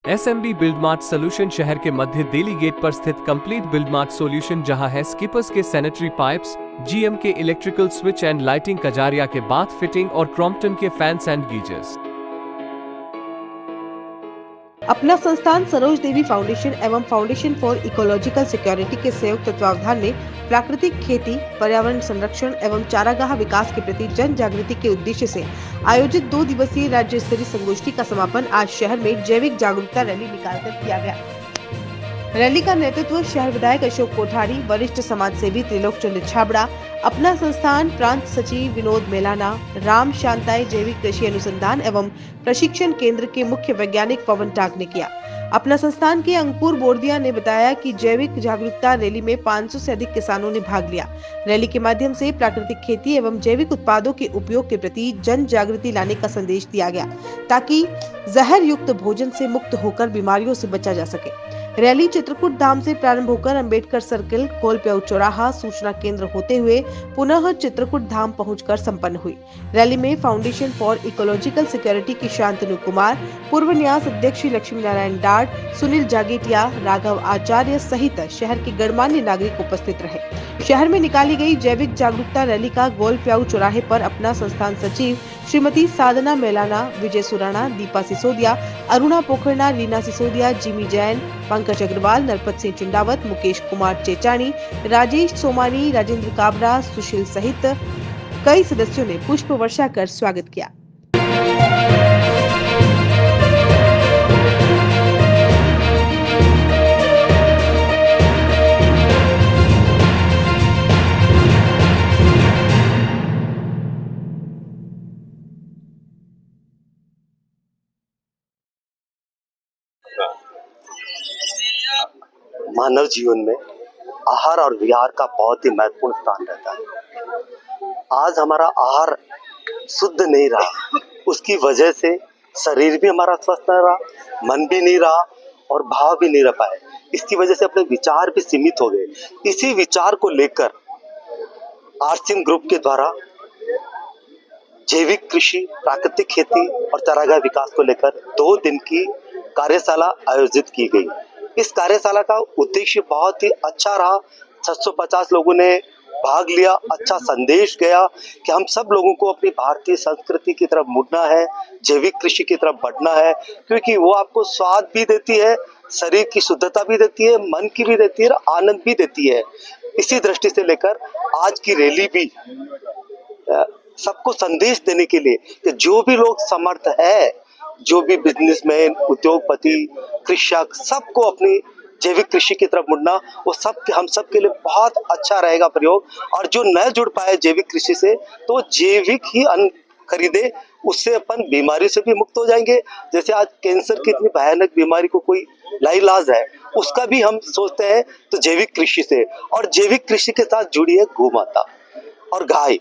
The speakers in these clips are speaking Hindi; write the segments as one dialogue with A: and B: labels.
A: SMB बिल्ड मार्ट सोल्यूशन शहर के मध्य दिल्ली गेट पर स्थित कंप्लीट बिल्ड मार्ट सोल्यूशन, जहां है स्कीपर्स के सैनिटरी पाइप्स, GM के electrical switch and lighting, Kajaria के बाथ फिटिंग और क्रॉम्पटन के फैंस एंड गीजर्स।
B: अपना संस्थान सरोज देवी फाउंडेशन एवं फाउंडेशन फॉर इकोलॉजिकल सिक्योरिटी के संयुक्त तत्वावधान में प्राकृतिक खेती, पर्यावरण संरक्षण एवं चारागाह विकास के प्रति जन जागृति के उद्देश्य से आयोजित 2 दिवसीय राज्य स्तरीय संगोष्ठी का समापन आज शहर में जैविक जागरूकता रैली निकालकर किया गया। रैली का नेतृत्व शहर विधायक अशोक कोठारी, वरिष्ठ समाज सेवी त्रिलोक चंद्र छाबड़ा, अपना संस्थान प्रांत सचिव विनोद मेलाना, राम शांताय जैविक कृषि अनुसंधान एवं प्रशिक्षण केंद्र के मुख्य वैज्ञानिक पवन टाक ने किया। अपना संस्थान के अंकुर बोर्दिया ने बताया कि जैविक जागरूकता रैली में 500 से अधिक किसानों ने भाग लिया। रैली के माध्यम से प्राकृतिक खेती एवं जैविक उत्पादों के उपयोग के प्रति जन जागृति लाने का संदेश दिया गया, ताकि जहर युक्त भोजन से मुक्त होकर बीमारियों से बचा जा सके। रैली चित्रकूट धाम से प्रारंभ होकर अंबेडकर सर्किल, कोलप्याऊ चौराहा, सूचना केंद्र होते हुए पुनः चित्रकूट धाम पहुंचकर संपन्न हुई। रैली में फाउंडेशन फॉर इकोलॉजिकल सिक्योरिटी की शांतनु कुमार, पूर्व न्यास अध्यक्ष लक्ष्मी नारायण डाट, सुनील जागेटिया, राघव आचार्य सहित शहर के गणमान्य नागरिक उपस्थित रहे। शहर में निकाली गई जैविक जागरूकता रैली का गोलप्याऊ चौराहे पर अपना संस्थान सचिव श्रीमती साधना मेलाना, विजय सुराणा, दीपा सिसोदिया, अरुणा पोखरना, रीना सिसोदिया, जिमी जैन, पंकज अग्रवाल, नरपत सिंह चिंडावत, मुकेश कुमार चेचानी, राजेश सोमानी, राजेंद्र काबरा, सुशील सहित कई सदस्यों ने पुष्प वर्षा कर स्वागत किया।
C: मानव जीवन में आहार और विहार का बहुत ही महत्वपूर्ण स्थान रहता है। आज हमारा आहार शुद्ध नहीं रहा, उसकी वजह से शरीर भी हमारा स्वस्थ नहीं रहा, मन भी नहीं रहा और भाव भी नहीं रह पाए। इसकी वजह से अपने विचार भी सीमित हो गए। इसी विचार को लेकर आरसीएम ग्रुप के द्वारा जैविक कृषि, प्राकृतिक खेती और चारागाह विकास को लेकर 2 दिन की कार्यशाला आयोजित की गई। इस कार्यशाला का उद्देश्य बहुत ही अच्छा रहा। 650 लोगों ने भाग लिया। अच्छा संदेश गया कि हम सब लोगों को अपनी भारतीय संस्कृति की तरफ मुड़ना है, जैविक कृषि की तरफ बढ़ना है, क्योंकि वो आपको स्वाद भी देती है, शरीर की शुद्धता भी देती है, मन की भी देती है, आनंद भी देती है। इसी दृष्टि से लेकर आज की रैली भी सबको संदेश देने के लिए कि जो भी लोग समर्थ है, जो भी बिजनेसमैन, उद्योगपति, कृषक, सबको अपनी जैविक कृषि की तरफ मुड़ना, वो सब हम सब के लिए बहुत अच्छा रहेगा प्रयोग। और जो न जुड़ पाए जैविक कृषि से, तो जैविक ही अन्न खरीदे, उससे अपन बीमारी से भी मुक्त हो जाएंगे। जैसे आज कैंसर की इतनी भयानक बीमारी को कोई लाइलाज है, उसका भी हम सोचते हैं तो जैविक कृषि से। और जैविक कृषि के साथ जुड़ी है गौ माता और गाय।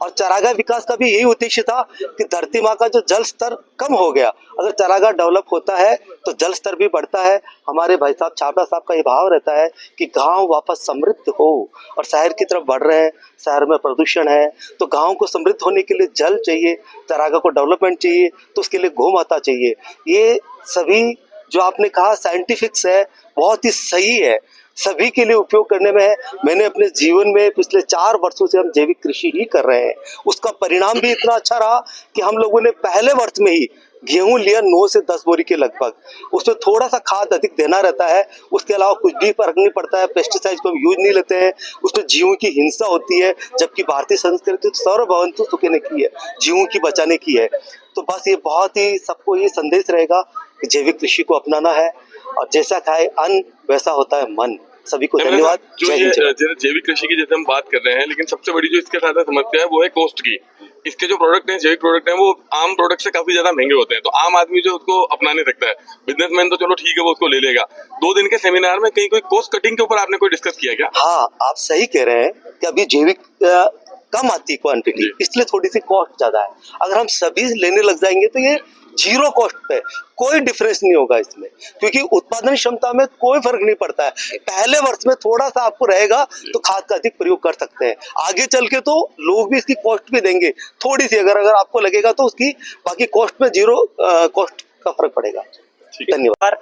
C: और चारागाह विकास का भी यही उद्देश्य था कि धरती माँ का जो जल स्तर कम हो गया, अगर चारागाह डेवलप होता है तो जल स्तर भी बढ़ता है। हमारे भाई साहब छाबड़ा साहब का ये भाव रहता है कि गांव वापस समृद्ध हो, और शहर की तरफ बढ़ रहे हैं, शहर में प्रदूषण है, तो गांव को समृद्ध होने के लिए जल चाहिए, चारागाह को डेवलपमेंट चाहिए, तो उसके लिए गौ माता चाहिए। ये सभी जो आपने कहा साइंटिफिक्स है, बहुत ही सही है, सभी के लिए उपयोग करने में है। मैंने अपने जीवन में पिछले 4 वर्षों से हम जैविक कृषि ही कर रहे हैं। उसका परिणाम भी इतना अच्छा रहा कि हम लोगों ने पहले वर्ष में ही गेहूं लिया 9 से 10 बोरी के लगभग। उसमें थोड़ा सा खाद अधिक देना रहता है, उसके अलावा कुछ भी फर्क नहीं पड़ता है। पेस्टिसाइड को हम यूज नहीं लेते हैं। उसमें जीवों की हिंसा होती है, जबकि भारतीय संस्कृति सर्वभवन्तु सुखिनः की है, जीवों की बचाने की है। तो बस ये बहुत ही सबको ये संदेश रहेगा कि जैविक कृषि को अपनाना है, और जैसा खाए अन्न वैसा होता है मन। सभी को धन्यवाद।
D: जो ये जैविक कृषि की जैसे हम बात कर रहे हैं, लेकिन सबसे बड़ी जो इसके साथ समस्या है वो है कॉस्ट की। इसके जो प्रोडक्ट हैं, जैविक प्रोडक्ट हैं, वो आम प्रोडक्ट से काफी ज्यादा महंगे होते हैं, तो आम आदमी जो उसको अपना नहीं सकता है। बिजनेसमैन तो चलो ठीक है, वो उसको ले लेगा। 2 दिन के सेमिनार में कहीं कोई कॉस्ट कटिंग के ऊपर आपने कोई डिस्कस किया क्या?
C: हाँ, आप सही कह रहे हैं कि अभी जैविक कम आती क्वांटिटी, इसलिए थोड़ी सी कॉस्ट ज्यादा है। अगर हम सभी लेने लग जाएंगे तो ये 0 कॉस्ट पे कोई डिफरेंस नहीं होगा इसमें, क्योंकि उत्पादन क्षमता में कोई फर्क नहीं पड़ता है। पहले वर्ष में थोड़ा सा आपको रहेगा तो खाद का अधिक प्रयोग कर सकते हैं, आगे चल के तो लोग भी इसकी कॉस्ट भी देंगे थोड़ी सी, अगर आपको लगेगा तो उसकी बाकी कॉस्ट में 0 कॉस्ट का फर्क पड़ेगा।
D: ठीक है।
C: धन्यवाद।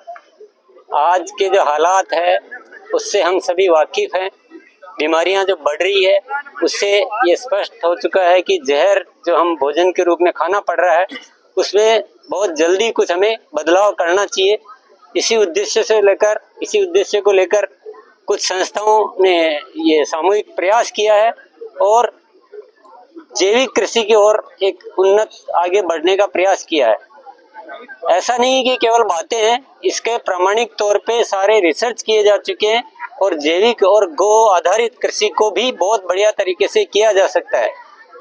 E: आज के जो हालात है उससे हम सभी वाकिफ हैं। बीमारियां जो बढ़ रही है उससे ये स्पष्ट हो चुका है कि जहर जो हम भोजन के रूप में खाना पड़ रहा है उसमें बहुत जल्दी कुछ हमें बदलाव करना चाहिए। इसी उद्देश्य को लेकर कुछ संस्थाओं ने ये सामूहिक प्रयास किया है और जैविक कृषि की ओर एक उन्नत आगे बढ़ने का प्रयास किया है। ऐसा नहीं कि केवल बातें हैं, इसके प्रामाणिक तौर पे सारे रिसर्च किए जा चुके हैं और जैविक और गौ आधारित कृषि को भी बहुत बढ़िया तरीके से किया जा सकता है।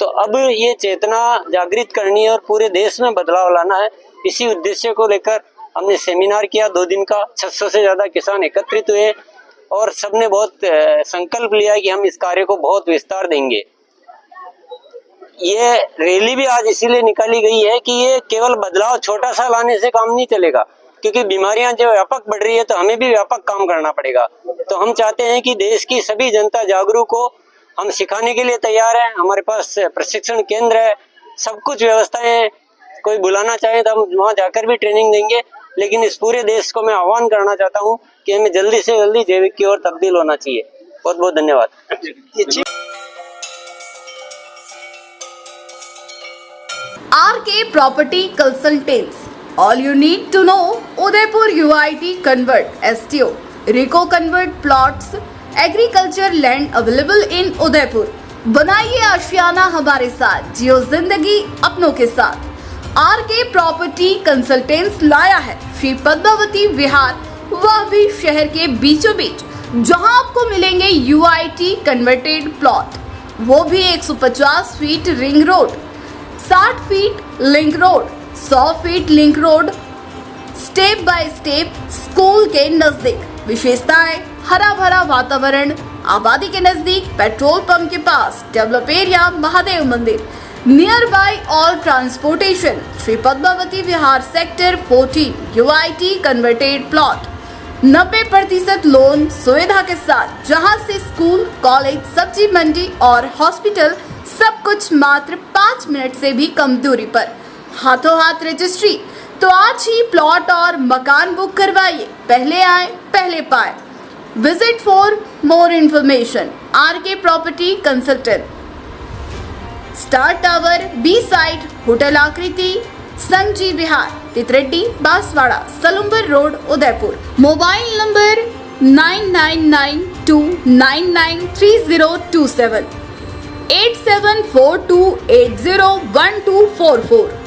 E: तो अब ये चेतना जागृत करनी है और पूरे देश में बदलाव लाना है। इसी उद्देश्य को लेकर हमने सेमिनार किया 2 दिन का। 600 से ज्यादा किसान एकत्रित हुए और सबने बहुत संकल्प लिया कि हम इस कार्य को बहुत विस्तार देंगे। ये रैली भी आज इसीलिए निकाली गई है कि ये केवल बदलाव छोटा सा लाने से काम नहीं चलेगा, क्योंकि बीमारियां जो व्यापक बढ़ रही है तो हमें भी व्यापक काम करना पड़ेगा। तो हम चाहते हैं कि देश की सभी जनता जागरूक हो। हम सिखाने के लिए तैयार हैं, हमारे पास प्रशिक्षण केंद्र है, सब कुछ व्यवस्थाएं हैं। कोई बुलाना चाहे तो हम वहाँ जाकर भी ट्रेनिंग देंगे। लेकिन इस पूरे देश को मैं आह्वान करना चाहता हूँ कि हमें जल्दी से जल्दी जैविक की ओर तब्दील होना चाहिए। बहुत बहुत धन्यवाद।
F: RK Property Consultants. All you need to know: Udaipur UIT Convert STO, Rico Convert Plots, Agriculture Land available in Udaipur. बनाइए आशियाना हमारे साथ, जियो जिंदगी अपनों के साथ। RK Property Consultants लाया है श्री पद्मावती विहार, वह भी शहर के बीचों बीच, जहां आपको मिलेंगे UIT कन्वर्टेड प्लॉट, वो भी 150 feet ring road, 60 feet link road, 100 feet link road, step by step school के नजदीक। विशेषताएं: हरा भरा वातावरण, आबादी के नजदीक, पेट्रोल पंप के पास, डेवलप एरिया, महादेव मंदिर, near by all transportation. Shri Padmavati Vihar sector 14 UIT converted plot, 90% loan सुविधा के साथ, जहां से स्कूल, कॉलेज, सब्जी मंडी और हॉस्पिटल सब कुछ मात्र 5 मिनट से भी कम दूरी पर। हाथों हाथ रजिस्ट्री। तो आज ही प्लॉट और मकान बुक करवाइए। पहले आए पहले पाए। Visit for more information RK property consultant, star tower, B side, hotel Akriti, Sanji Vihar, Titardi, Banswara, Salumbar road, Udaipur. Mobile number 9992993027, 8742801244।